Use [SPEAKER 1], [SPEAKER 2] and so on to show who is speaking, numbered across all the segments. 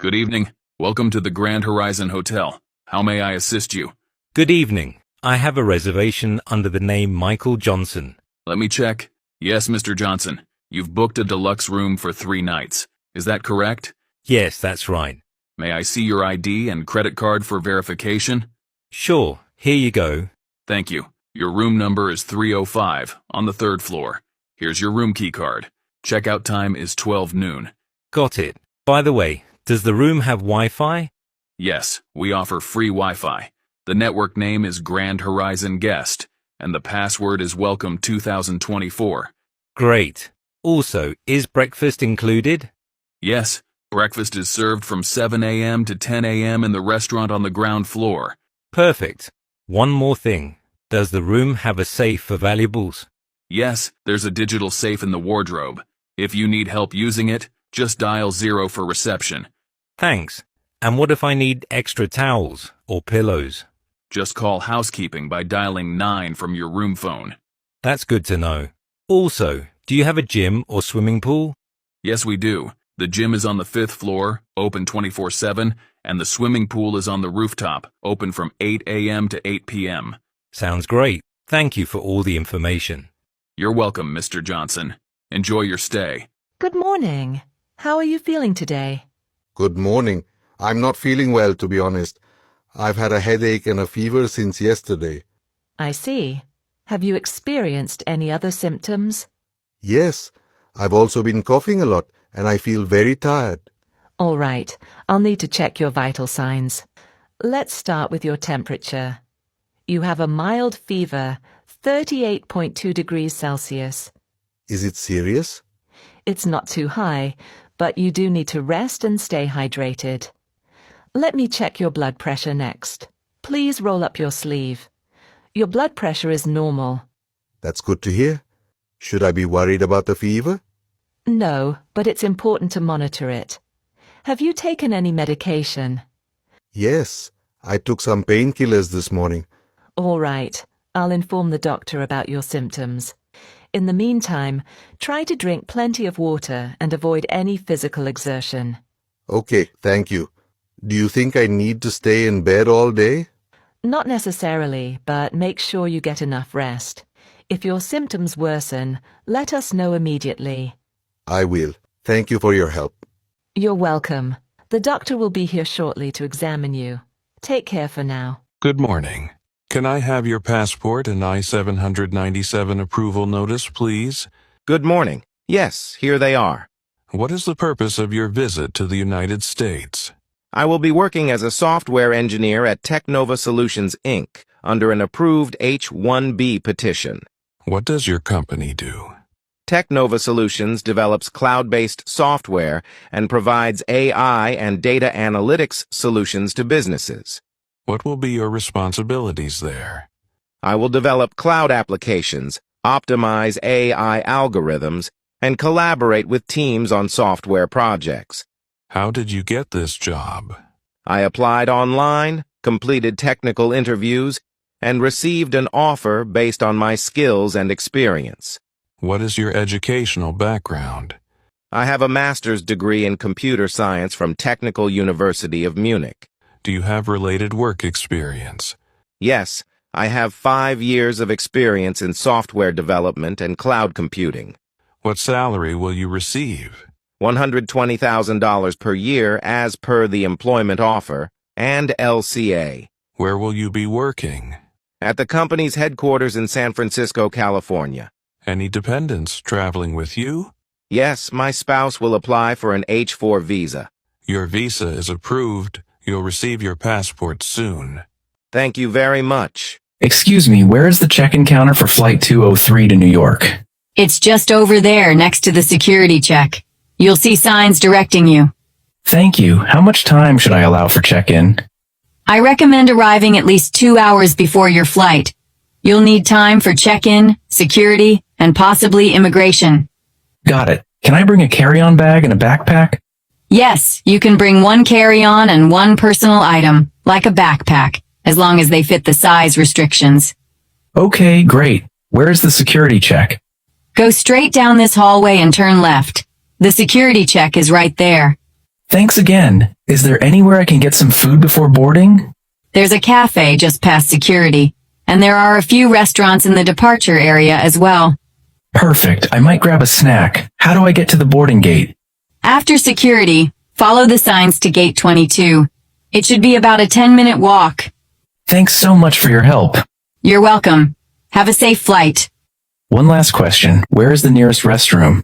[SPEAKER 1] Good evening. Welcome to the Grand Horizon Hotel. How may I assist you?
[SPEAKER 2] Good evening. I have a reservation under the name Michael Johnson.
[SPEAKER 1] Let me check. Yes, Mr. Johnson. You've booked a deluxe room for 3 nights. Is that correct?
[SPEAKER 2] Yes, that's right.
[SPEAKER 1] May I see your ID and credit card for verification?
[SPEAKER 2] Sure, here you go.
[SPEAKER 1] Thank you. Your room number is 305 on the 3rd floor. Here's your room key card. Checkout time is 12 noon.
[SPEAKER 2] Got it. By the way, does the room have Wi-Fi?
[SPEAKER 1] Yes, we offer free Wi-Fi. The network name is Grand Horizon Guest, and the password is Welcome 2024.
[SPEAKER 2] Great. Also, is breakfast included?
[SPEAKER 1] Yes, breakfast is served from 7 a.m. to 10 a.m. in the restaurant on the ground floor.
[SPEAKER 2] Perfect. One more thing. Does the room have a safe for valuables?
[SPEAKER 1] Yes, there's a digital safe in the wardrobe. If you need help using it, just dial 0 for reception.
[SPEAKER 2] Thanks. And what if I need extra towels or pillows?
[SPEAKER 1] Just call housekeeping by dialing 9 from your room phone.
[SPEAKER 2] That's good to know. Also, do you have a gym or swimming pool?
[SPEAKER 1] Yes, we do. The gym is on the 5th floor, open 24/7, and the swimming pool is on the rooftop, open from 8 a.m. to 8 p.m.
[SPEAKER 2] Sounds great. Thank you for all the information.
[SPEAKER 1] You're welcome, Mr. Johnson. Enjoy your stay.
[SPEAKER 3] Good morning. How are you feeling today?
[SPEAKER 4] Good morning. I'm not feeling well, to be honest. I've had a headache and a fever since yesterday.
[SPEAKER 3] I see. Have you experienced any other symptoms?
[SPEAKER 4] Yes, I've also been coughing a lot, and I feel very tired.
[SPEAKER 3] All right. I'll need to check your vital signs. Let's start with your temperature. You have a mild fever, 38.2 degrees Celsius.
[SPEAKER 4] Is it serious?
[SPEAKER 3] It's not too high, but you do need to rest and stay hydrated. Let me check your blood pressure next. Please roll up your sleeve. Your blood pressure is normal.
[SPEAKER 4] That's good to hear. Should I be worried about the fever?
[SPEAKER 3] No, but it's important to monitor it. Have you taken any medication?
[SPEAKER 4] Yes, I took some painkillers this morning.
[SPEAKER 3] All right. I'll inform the doctor about your symptoms. In the meantime, try to drink plenty of water and avoid any physical exertion.
[SPEAKER 4] Okay, thank you. Do you think I need to stay in bed all day?
[SPEAKER 3] Not necessarily, but make sure you get enough rest. If your symptoms worsen, let us know immediately.
[SPEAKER 4] I will. Thank you for your help.
[SPEAKER 3] You're welcome. The doctor will be here shortly to examine you. Take care for now.
[SPEAKER 5] Good morning. Can I have your passport and I-797 approval notice, please?
[SPEAKER 6] Good morning. Yes, here they are.
[SPEAKER 5] What is the purpose of your visit to the United States?
[SPEAKER 6] I will be working as a software engineer at Technova Solutions, Inc. under an approved H-1B petition.
[SPEAKER 5] What does your company do?
[SPEAKER 6] Technova Solutions develops cloud-based software and provides AI and data analytics solutions to businesses.
[SPEAKER 5] What will be your responsibilities there?
[SPEAKER 6] I will develop cloud applications, optimize AI algorithms, and collaborate with teams on software projects.
[SPEAKER 5] How did you get this job?
[SPEAKER 6] I applied online, completed technical interviews, and received an offer based on my skills and experience.
[SPEAKER 5] What is your educational background?
[SPEAKER 6] I have a master's degree in computer science from Technical University of Munich.
[SPEAKER 5] Do you have related work experience?
[SPEAKER 6] Yes, I have 5 years of experience in software development and cloud computing.
[SPEAKER 5] What salary will you receive?
[SPEAKER 6] $120,000 per year as per the employment offer and LCA.
[SPEAKER 5] Where will you be working?
[SPEAKER 6] At the company's headquarters in San Francisco, California.
[SPEAKER 5] Any dependents traveling with you?
[SPEAKER 6] Yes, my spouse will apply for an H-4 visa.
[SPEAKER 5] Your visa is approved. You'll receive your passport soon.
[SPEAKER 6] Thank you very much.
[SPEAKER 7] Excuse me, where is the check-in counter for Flight 203 to New York?
[SPEAKER 8] It's just over there next to the security check. You'll see signs directing you.
[SPEAKER 7] Thank you. How much time should I allow for check-in?
[SPEAKER 8] I recommend arriving at least 2 hours before your flight. You'll need time for check-in, security, and possibly immigration.
[SPEAKER 7] Got it. Can I bring a carry-on bag and a backpack?
[SPEAKER 8] Yes, you can bring 1 carry-on and 1 personal item, like a backpack, as long as they fit the size restrictions.
[SPEAKER 7] Okay, great. Where's the security check?
[SPEAKER 8] Go straight down this hallway and turn left. The security check is right there.
[SPEAKER 7] Thanks again. Is there anywhere I can get some food before boarding?
[SPEAKER 8] There's a cafe just past security, and there are a few restaurants in the departure area as well.
[SPEAKER 7] Perfect. I might grab a snack. How do I get to the boarding gate?
[SPEAKER 8] After security, follow the signs to gate 22. It should be about a 10-minute walk.
[SPEAKER 7] Thanks so much for your help.
[SPEAKER 8] You're welcome. Have a safe flight.
[SPEAKER 7] One last question. Where is the nearest restroom?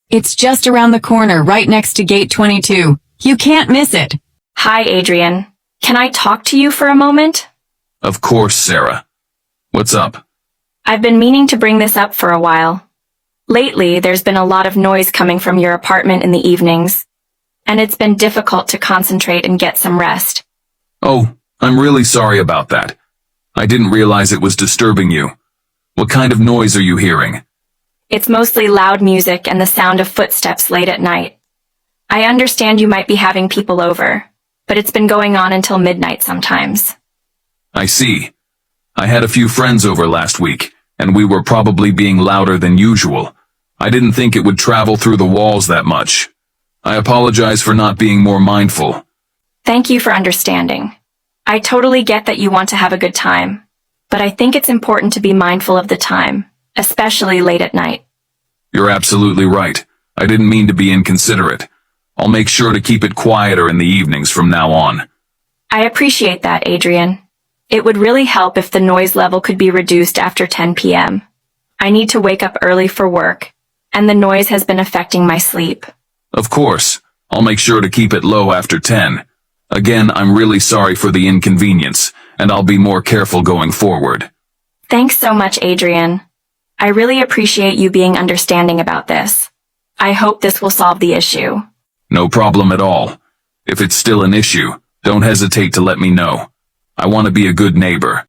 [SPEAKER 8] It's just around the corner, right next to gate 22. You can't miss it.
[SPEAKER 9] Hi, Adrian. Can I talk to you for a moment?
[SPEAKER 1] Of course, Sarah. What's up?
[SPEAKER 9] I've been meaning to bring this up for a while. Lately, there's been a lot of noise coming from your apartment in the evenings, and it's been difficult to concentrate and get some rest.
[SPEAKER 1] Oh, I'm really sorry about that. I didn't realize it was disturbing you. What kind of noise are you hearing?
[SPEAKER 9] It's mostly loud music and the sound of footsteps late at night. I understand you might be having people over, but it's been going on until midnight sometimes.
[SPEAKER 1] I see. I had a few friends over last week, and we were probably being louder than usual. I didn't think it would travel through the walls that much. I apologize for not being more mindful.
[SPEAKER 9] Thank you for understanding. I totally get that you want to have a good time, but I think it's important to be mindful of the time, especially late at night.
[SPEAKER 1] You're absolutely right. I didn't mean to be inconsiderate. I'll make sure to keep it quieter in the evenings from now on.
[SPEAKER 9] I appreciate that, Adrian. It would really help if the noise level could be reduced after 10 p.m. I need to wake up early for work, and the noise has been affecting my sleep.
[SPEAKER 1] Of course. I'll make sure to keep it low after 10. Again, I'm really sorry for the inconvenience, and I'll be more careful going forward.
[SPEAKER 9] Thanks so much, Adrian. I really appreciate you being understanding about this. I hope this will solve the issue.
[SPEAKER 1] No problem at all. If it's still an issue, don't hesitate to let me know. I want to be a good neighbor.